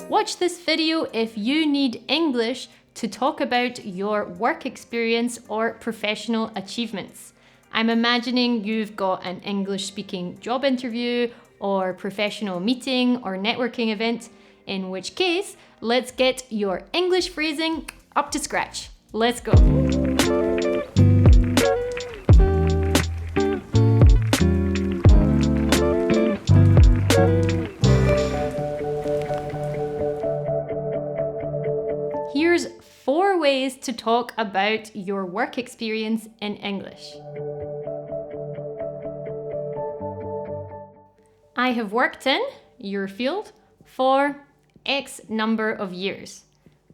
Watch this video if you need English to talk about your work experience or professional achievements. I'm imagining you've got an English-speaking job interview or professional meeting or networking event, in which case, let's get your English phrasing up to scratch. Let's go. Here's 4 ways to talk about your work experience in English. I have worked in your field for X number of years.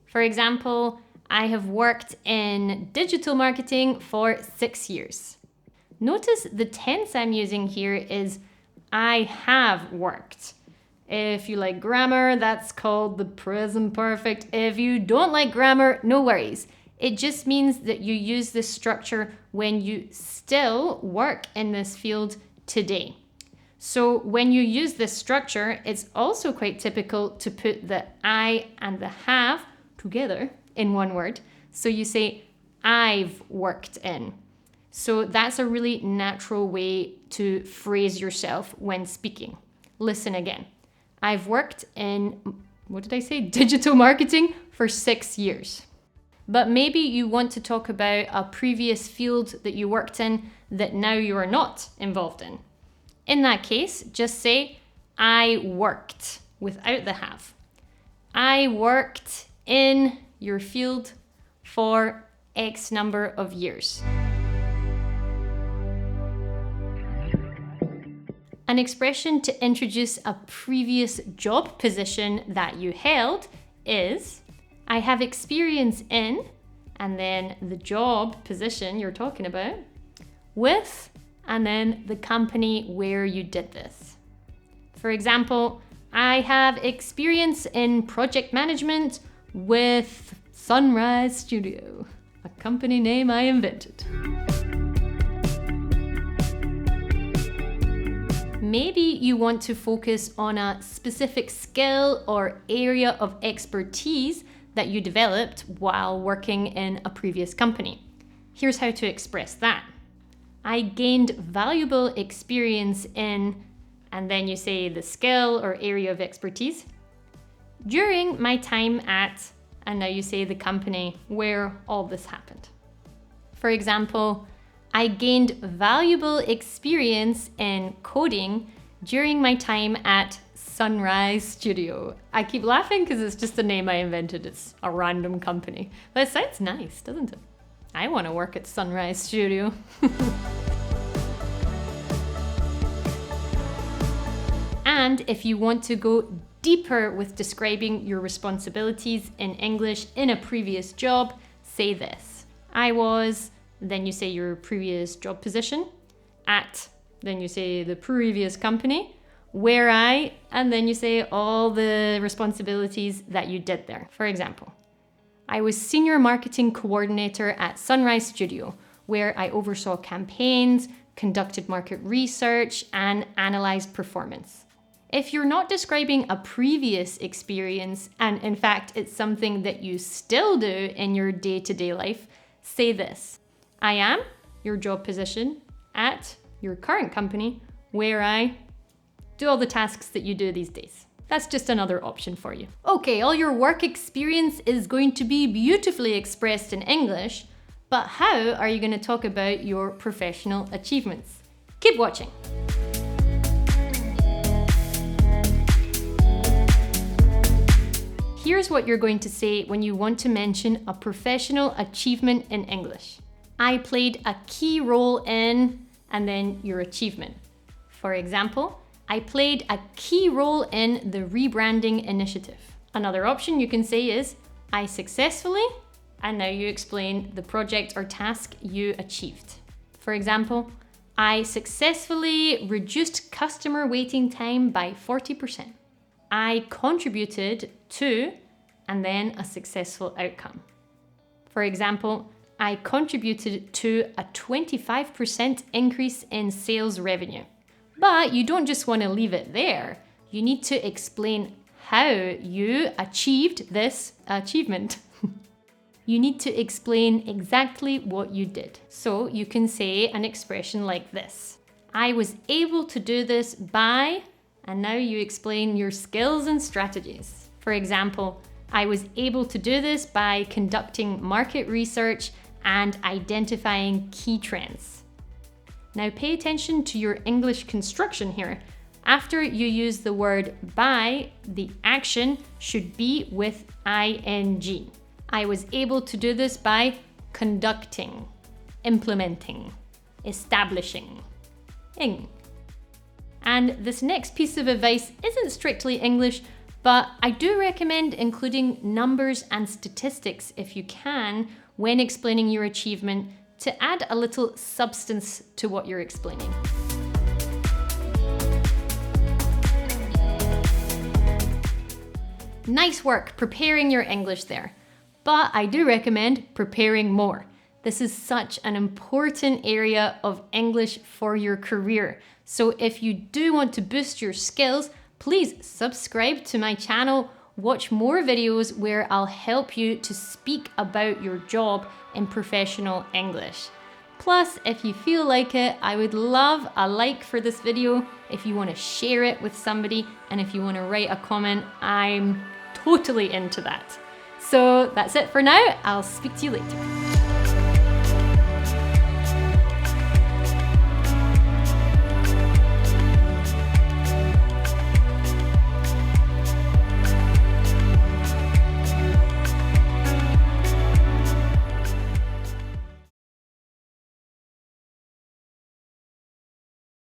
For example, I have worked in digital marketing for 6 years. Notice the tense I'm using here is I have worked. If you like grammar, that's called the present perfect. If you don't like grammar, no worries. It just means that you use this structure when you still work in this field today. So when you use this structure, it's also quite typical to put the I and the have together in one word. So you say, I've worked in. So that's a really natural way to phrase yourself when speaking. Listen again. I've worked in, digital marketing for 6 years. But maybe you want to talk about a previous field that you worked in that now you are not involved in. In that case, just say, I worked without the have. I worked in your field for X number of years. An expression to introduce a previous job position that you held is, I have experience in, and then the job position you're talking about, with, and then the company where you did this. For example, I have experience in project management with Sunrise Studio, a company name I invented. Maybe you want to focus on a specific skill or area of expertise that you developed while working in a previous company. Here's how to express that. I gained valuable experience in, and then you say the skill or area of expertise, during my time at, and now you say the company where all this happened. For example, I gained valuable experience in coding during my time at Sunrise Studio. I keep laughing because it's just a name I invented. It's a random company. But it sounds nice, doesn't it? I want to work at Sunrise Studio. And if you want to go deeper with describing your responsibilities in English in a previous job, say this. I was, then you say your previous job position, at, then you say the previous company, where I, and then you say all the responsibilities that you did there. For example, I was senior marketing coordinator at Sunrise Studio, where I oversaw campaigns, conducted market research, and analyzed performance. If you're not describing a previous experience, and in fact it's something that you still do in your day-to-day life, say this. I am your job position at your current company where I do all the tasks that you do these days. That's just another option for you. Okay, all your work experience is going to be beautifully expressed in English, but how are you going to talk about your professional achievements? Keep watching. Here's what you're going to say when you want to mention a professional achievement in English. I played a key role in, and then your achievement. For example, I played a key role in the rebranding initiative. Another option you can say is, I successfully, and now you explain the project or task you achieved. For example, I successfully reduced customer waiting time by 40%. I contributed to, and then a successful outcome. For example, I contributed to a 25% increase in sales revenue. But you don't just want to leave it there. You need to explain how you achieved this achievement. You need to explain exactly what you did. So you can say an expression like this. I was able to do this by, and now you explain your skills and strategies. For example, I was able to do this by conducting market research and identifying key trends. Now pay attention to your English construction here. After you use the word by, the action should be with ing. I was able to do this by conducting, implementing, establishing. And this next piece of advice isn't strictly English, but I do recommend including numbers and statistics if you can when explaining your achievement to add a little substance to what you're explaining. Nice work preparing your English there, but I do recommend preparing more. This is such an important area of English for your career. So if you do want to boost your skills, please subscribe to my channel, watch more videos where I'll help you to speak about your job in professional English. Plus, if you feel like it, I would love a like for this video if you want to share it with somebody, and if you want to write a comment, I'm totally into that. So that's it for now. I'll speak to you later.